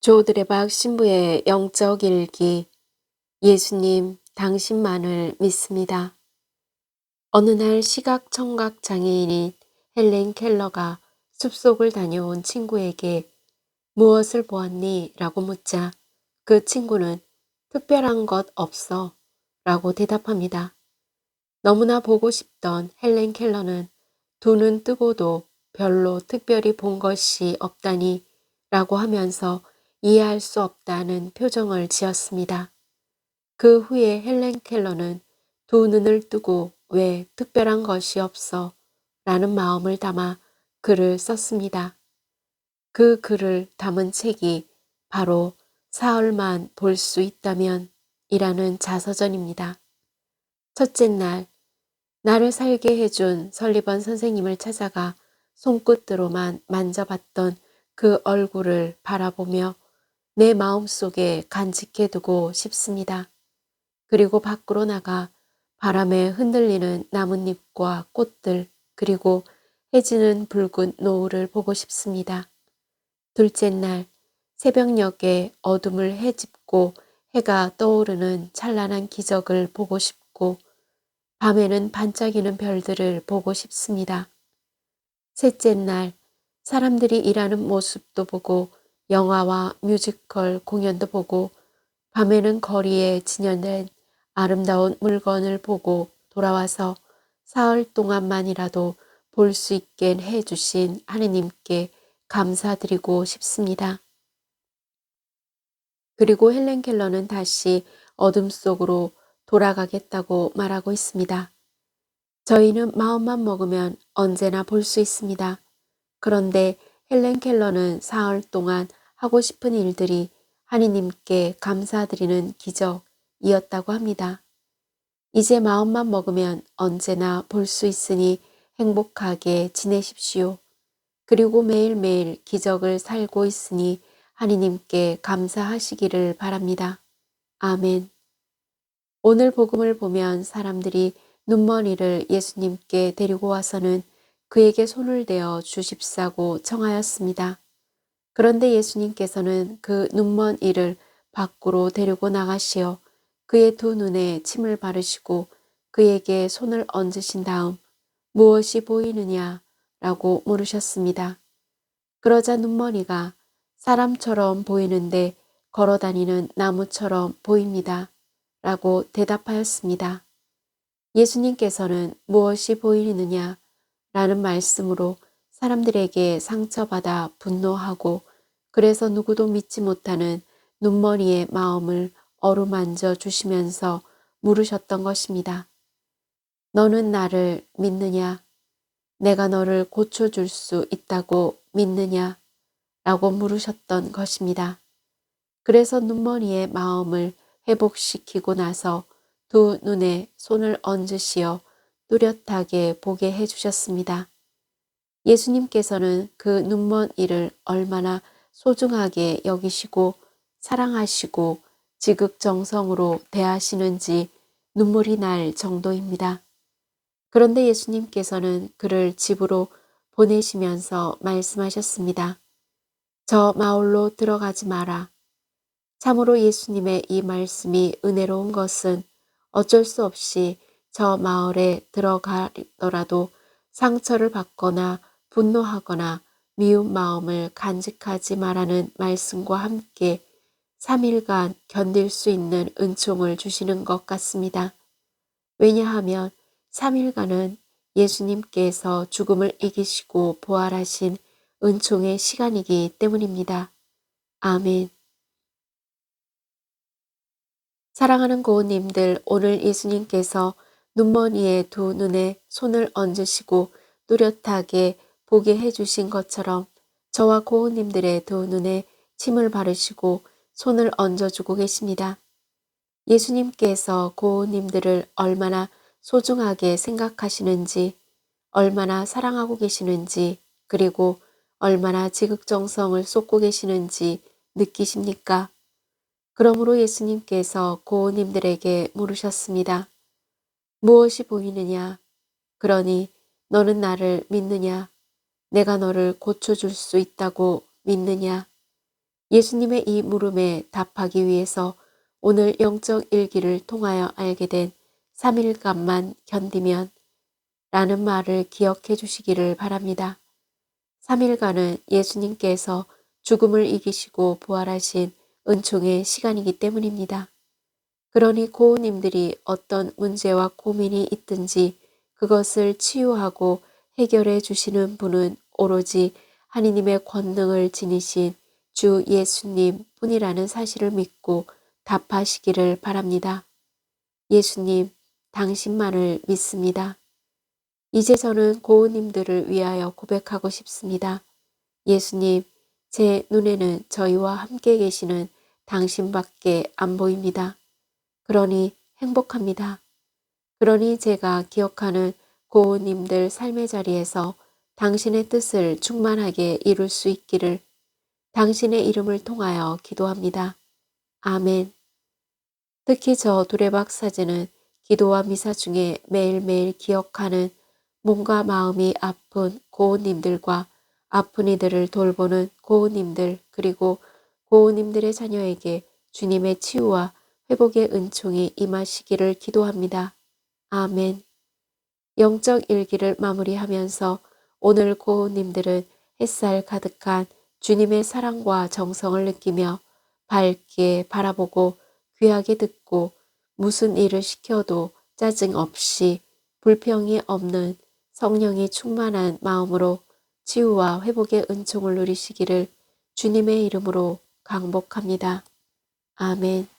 조드레박 신부의 영적 일기. 예수님, 당신만을 믿습니다. 어느 날 시각 청각 장애인인 헬렌 켈러가 숲속을 다녀온 친구에게 무엇을 보았니? 라고 묻자 그 친구는 특별한 것 없어 라고 대답합니다. 너무나 보고 싶던 헬렌 켈러는 두 눈 뜨고도 별로 특별히 본 것이 없다니 라고 하면서 이해할 수 없다는 표정을 지었습니다. 그 후에 헬렌 켈러는 두 눈을 뜨고 왜 특별한 것이 없어? 라는 마음을 담아 글을 썼습니다. 그 글을 담은 책이 바로 사흘만 볼 수 있다면 이라는 자서전입니다. 첫째 날, 나를 살게 해준 설리번 선생님을 찾아가 손끝으로만 만져봤던 그 얼굴을 바라보며 내 마음속에 간직해두고 싶습니다. 그리고 밖으로 나가 바람에 흔들리는 나뭇잎과 꽃들 그리고 해지는 붉은 노을을 보고 싶습니다. 둘째 날, 새벽녘에 어둠을 헤집고 해가 떠오르는 찬란한 기적을 보고 싶고 밤에는 반짝이는 별들을 보고 싶습니다. 셋째 날, 사람들이 일하는 모습도 보고 영화와 뮤지컬 공연도 보고 밤에는 거리에 진열된 아름다운 물건을 보고 돌아와서 사흘 동안만이라도 볼 수 있게 해주신 하느님께 감사드리고 싶습니다. 그리고 헬렌 켈러는 다시 어둠 속으로 돌아가겠다고 말하고 있습니다. 저희는 마음만 먹으면 언제나 볼 수 있습니다. 그런데 헬렌 켈러는 사흘 동안 하고 싶은 일들이 하느님께 감사드리는 기적이었다고 합니다. 이제 마음만 먹으면 언제나 볼 수 있으니 행복하게 지내십시오. 그리고 매일매일 기적을 살고 있으니 하느님께 감사하시기를 바랍니다. 아멘. 오늘 복음을 보면 사람들이 눈먼이를 예수님께 데리고 와서는 그에게 손을 대어 주십사고 청하였습니다. 그런데 예수님께서는 그 눈먼 이를 밖으로 데리고 나가시어 그의 두 눈에 침을 바르시고 그에게 손을 얹으신 다음 무엇이 보이느냐? 라고 물으셨습니다. 그러자 눈먼이가 사람처럼 보이는데 걸어다니는 나무처럼 보입니다. 라고 대답하였습니다. 예수님께서는 무엇이 보이느냐? 라는 말씀으로 사람들에게 상처받아 분노하고 그래서 누구도 믿지 못하는 눈머리의 마음을 어루만져 주시면서 물으셨던 것입니다. 너는 나를 믿느냐? 내가 너를 고쳐줄 수 있다고 믿느냐? 라고 물으셨던 것입니다. 그래서 눈머리의 마음을 회복시키고 나서 두 눈에 손을 얹으시어 뚜렷하게 보게 해주셨습니다. 예수님께서는 그 눈먼 이를 얼마나 소중하게 여기시고 사랑하시고 지극정성으로 대하시는지 눈물이 날 정도입니다. 그런데 예수님께서는 그를 집으로 보내시면서 말씀하셨습니다. 저 마을로 들어가지 마라. 참으로 예수님의 이 말씀이 은혜로운 것은 어쩔 수 없이 저 마을에 들어가더라도 상처를 받거나 분노하거나 미운 마음을 간직하지 말라는 말씀과 함께 3일간 견딜 수 있는 은총을 주시는 것 같습니다. 왜냐하면 3일간은 예수님께서 죽음을 이기시고 부활하신 은총의 시간이기 때문입니다. 아멘. 사랑하는 고운님들, 오늘 예수님께서 눈머니의 두 눈에 손을 얹으시고 뚜렷하게 보게 해주신 것처럼 저와 고운님들의 두 눈에 침을 바르시고 손을 얹어주고 계십니다. 예수님께서 고운님들을 얼마나 소중하게 생각하시는지, 얼마나 사랑하고 계시는지, 그리고 얼마나 지극정성을 쏟고 계시는지 느끼십니까? 그러므로 예수님께서 고운님들에게 물으셨습니다. 무엇이 보이느냐? 그러니 너는 나를 믿느냐? 내가 너를 고쳐줄 수 있다고 믿느냐? 예수님의 이 물음에 답하기 위해서 오늘 영적 일기를 통하여 알게 된 3일간만 견디면 라는 말을 기억해 주시기를 바랍니다. 3일간은 예수님께서 죽음을 이기시고 부활하신 은총의 시간이기 때문입니다. 그러니 고우님들이 어떤 문제와 고민이 있든지 그것을 치유하고 해결해 주시는 분은 오로지 하느님의 권능을 지니신 주 예수님 뿐이라는 사실을 믿고 답하시기를 바랍니다. 예수님, 당신만을 믿습니다. 이제 저는 고우님들을 위하여 고백하고 싶습니다. 예수님, 제 눈에는 저희와 함께 계시는 당신밖에 안 보입니다. 그러니 행복합니다. 그러니 제가 기억하는 고우님들 삶의 자리에서 당신의 뜻을 충만하게 이룰 수 있기를 당신의 이름을 통하여 기도합니다. 아멘. 특히 저 두레박 사제는 기도와 미사 중에 매일매일 기억하는 몸과 마음이 아픈 고우님들과 아픈 이들을 돌보는 고우님들 그리고 고우님들의 자녀에게 주님의 치유와 회복의 은총이 임하시기를 기도합니다. 아멘. 영적 일기를 마무리하면서 오늘 고우님들은 햇살 가득한 주님의 사랑과 정성을 느끼며 밝게 바라보고 귀하게 듣고 무슨 일을 시켜도 짜증 없이 불평이 없는 성령이 충만한 마음으로 치유와 회복의 은총을 누리시기를 주님의 이름으로 강복합니다. 아멘.